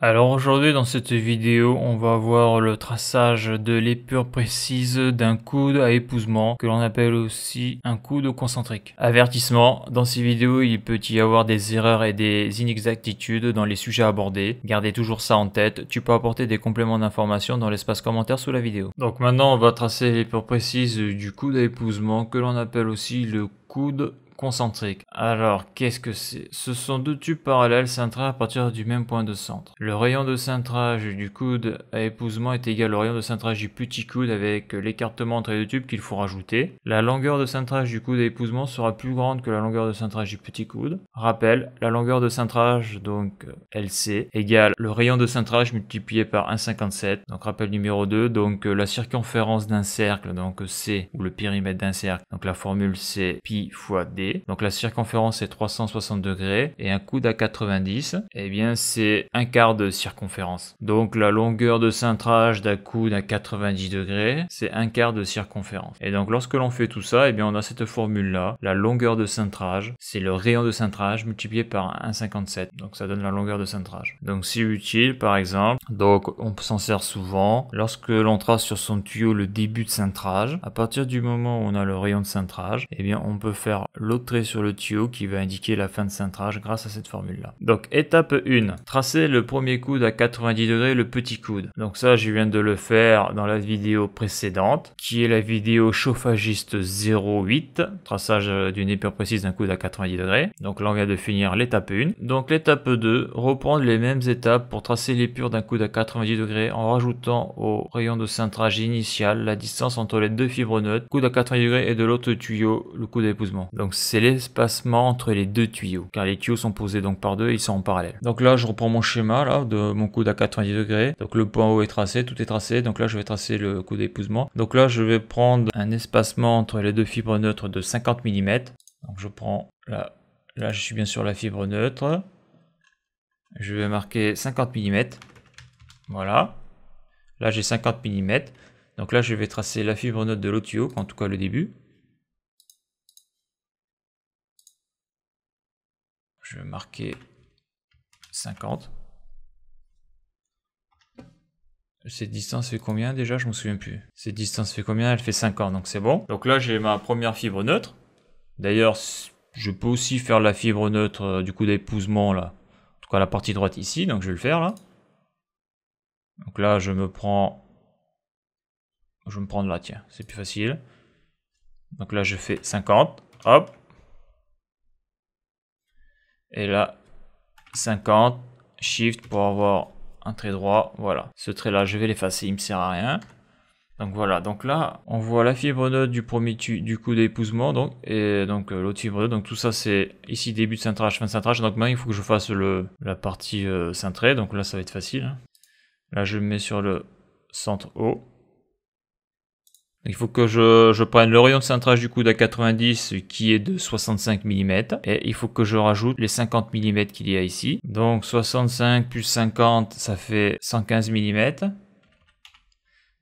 Alors aujourd'hui dans cette vidéo, on va voir le traçage de l'épure précise d'un coude à épousement que l'on appelle aussi un coude concentrique. Avertissement, dans ces vidéos il peut y avoir des erreurs et des inexactitudes dans les sujets abordés. Gardez toujours ça en tête, tu peux apporter des compléments d'information dans l'espace commentaire sous la vidéo. Donc maintenant on va tracer l'épure précise du coude à épousement que l'on appelle aussi le coude concentrique. Alors, qu'est-ce que c'est? Ce sont deux tubes parallèles cintrés à partir du même point de centre. Le rayon de cintrage du coude à épousement est égal au rayon de cintrage du petit coude avec l'écartement entre les deux tubes qu'il faut rajouter. La longueur de cintrage du coude à épousement sera plus grande que la longueur de cintrage du petit coude. Rappel, la longueur de cintrage, donc LC, égale le rayon de cintrage multiplié par 1,57. Donc rappel numéro 2, donc la circonférence d'un cercle, donc C, ou le périmètre d'un cercle, donc la formule c'est pi fois d. Donc la circonférence est 360 degrés et un coude à 90, eh bien c'est un quart de circonférence. Donc la longueur de cintrage d'un coude à 90 degrés, c'est un quart de circonférence. Et donc lorsque l'on fait tout ça, eh bien on a cette formule là, la longueur de cintrage, c'est le rayon de cintrage multiplié par 1,57. Donc ça donne la longueur de cintrage. Donc c'est utile par exemple, donc on s'en sert souvent lorsque l'on trace sur son tuyau le début de cintrage. À partir du moment où on a le rayon de cintrage, eh bien on peut faire l'autre trait sur le tuyau qui va indiquer la fin de cintrage grâce à cette formule là. Donc étape 1, tracer le premier coude à 90 degrés, le petit coude. Donc ça je viens de le faire dans la vidéo précédente qui est la vidéo chauffagiste 08, traçage d'une épure précise d'un coude à 90 degrés. Donc là on vient de finir l'étape 1. Donc l'étape 2, reprendre les mêmes étapes pour tracer l'épure d'un coude à 90 degrés en rajoutant au rayon de cintrage initial la distance entre les deux fibres neutres, coude à 90 degrés et de l'autre tuyau, le coude à épousement. Donc c'est l'espacement entre les deux tuyaux, car les tuyaux sont posés donc par deux, ils sont en parallèle. Donc là je reprends mon schéma là de mon coude à 90 degrés. Donc le point haut est tracé, tout est tracé. Donc là je vais tracer le coude d'épousement. Donc là je vais prendre un espacement entre les deux fibres neutres de 50 mm. Donc je prends là je suis bien sur la fibre neutre. Je vais marquer 50 mm. Voilà. Là j'ai 50 mm. Donc là je vais tracer la fibre neutre de l'autre tuyau, en tout cas le début. Je vais marquer 50. Cette distance fait combien déjà? Je me souviens plus. Cette distance fait combien? Elle fait 50, donc c'est bon. Donc là j'ai ma première fibre neutre. D'ailleurs je peux aussi faire la fibre neutre du coup d'épousement là. En tout cas la partie droite ici, donc je vais le faire là. Donc là je me prends là, tiens, c'est plus facile. Donc là je fais 50, hop. Et là 50, shift pour avoir un trait droit, voilà. Ce trait là je vais l'effacer, il me sert à rien. Donc voilà, donc là on voit la fibre neutre du premier du coup d'épousement, donc et donc l'autre fibre neutre, donc tout ça c'est ici début de cintrage, fin de cintrage. Donc maintenant il faut que je fasse la partie cintrée, donc là ça va être facile, hein. Là je me mets sur le centre haut. Il faut que je prenne le rayon de cintrage du coude à 90 qui est de 65 mm et il faut que je rajoute les 50 mm qu'il y a ici. Donc 65 plus 50 ça fait 115 mm.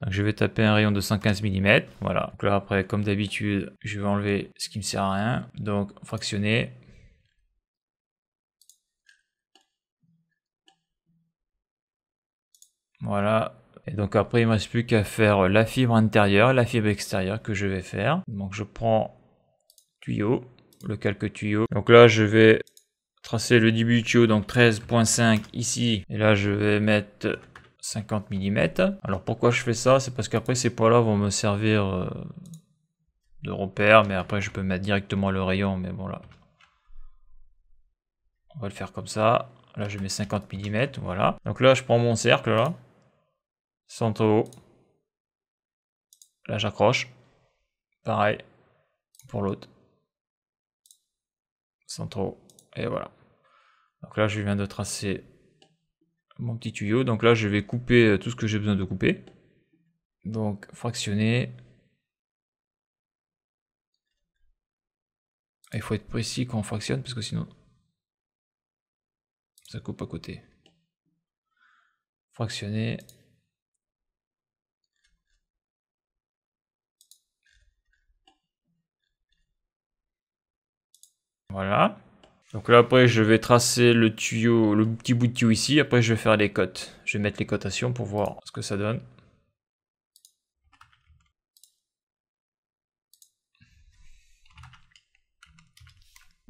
Donc je vais taper un rayon de 115 mm. Voilà. Donc là après comme d'habitude je vais enlever ce qui me sert à rien. Donc fractionner. Voilà. Et donc après il ne me reste plus qu'à faire la fibre intérieure et la fibre extérieure que je vais faire. Donc je prends tuyau, le calque tuyau. Donc là je vais tracer le début du tuyau, donc 13.5 ici. Et là je vais mettre 50 mm. Alors pourquoi je fais ça? C'est parce qu'après ces points là vont me servir de repère, mais après je peux mettre directement le rayon, mais bon là on va le faire comme ça. Là je mets 50 mm, voilà. Donc là je prends mon cercle là, centre haut. Là j'accroche, pareil pour l'autre, centre haut, et voilà. Donc là je viens de tracer mon petit tuyau, donc là je vais couper tout ce que j'ai besoin de couper. Donc fractionner. Il faut être précis quand on fractionne parce que sinon ça coupe à côté. Fractionner. Voilà. Donc là après je vais tracer le tuyau, le petit bout de tuyau ici, après je vais faire les cotes. Je vais mettre les cotations pour voir ce que ça donne.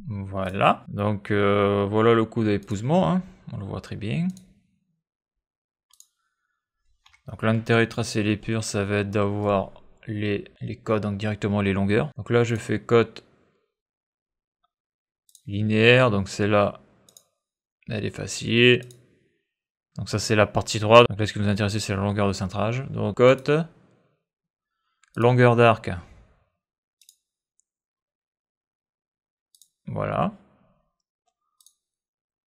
Voilà, donc voilà le coup d'épousement, hein. On le voit très bien. Donc l'intérêt de tracer l'épure, ça va être d'avoir les codes, donc directement les longueurs. Donc là je fais cote linéaire, donc c'est là, elle est facile. Donc ça c'est la partie droite, donc là ce qui nous intéresse c'est la longueur de cintrage. Donc cote, longueur d'arc. Voilà.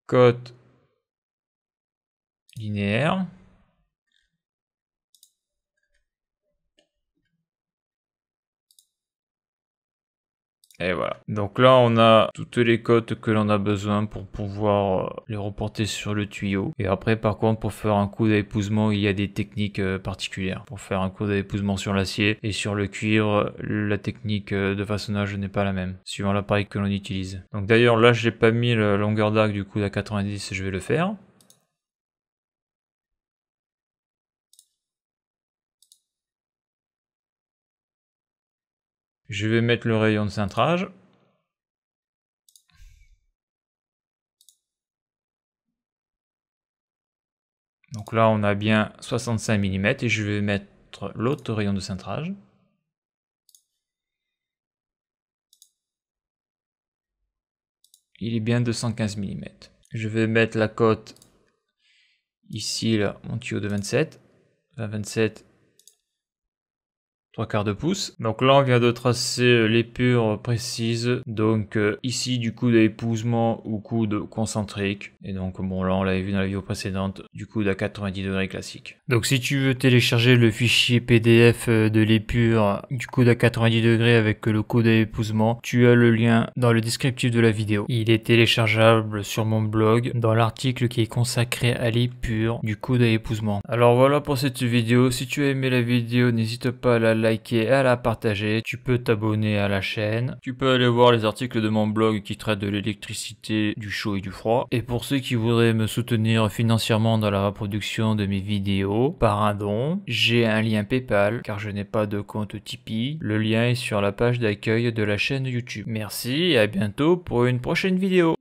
Cote linéaire. Et voilà. Donc là, on a toutes les cotes que l'on a besoin pour pouvoir les reporter sur le tuyau. Et après, par contre, pour faire un coup d'épousement, il y a des techniques particulières. Pour faire un coup d'épousement sur l'acier et sur le cuivre, la technique de façonnage n'est pas la même, suivant l'appareil que l'on utilise. Donc d'ailleurs, là, je n'ai pas mis la longueur d'arc du coude à 90, je vais le faire. Je vais mettre le rayon de cintrage. Donc là, on a bien 65 mm et je vais mettre l'autre rayon de cintrage. Il est bien 215 mm. Je vais mettre la cote ici, là, mon tuyau de 27. 27, 3/4 de pouce. Donc là, on vient de tracer l'épure précise. Donc ici, du coude à épousement ou coude concentrique. Et donc, bon, là, on l'avait vu dans la vidéo précédente, du coude à 90 degrés classique. Donc si tu veux télécharger le fichier PDF de l'épure du coude à 90 degrés avec le coude à épousement, tu as le lien dans le descriptif de la vidéo. Il est téléchargeable sur mon blog dans l'article qui est consacré à l'épure du coude à épousement. Alors voilà pour cette vidéo. Si tu as aimé la vidéo, n'hésite pas à la liker et à la partager. Tu peux t'abonner à la chaîne. Tu peux aller voir les articles de mon blog qui traitent de l'électricité, du chaud et du froid. Et pour ceux qui voudraient me soutenir financièrement dans la reproduction de mes vidéos par un don, j'ai un lien PayPal car je n'ai pas de compte Tipeee. Le lien est sur la page d'accueil de la chaîne YouTube. Merci et à bientôt pour une prochaine vidéo.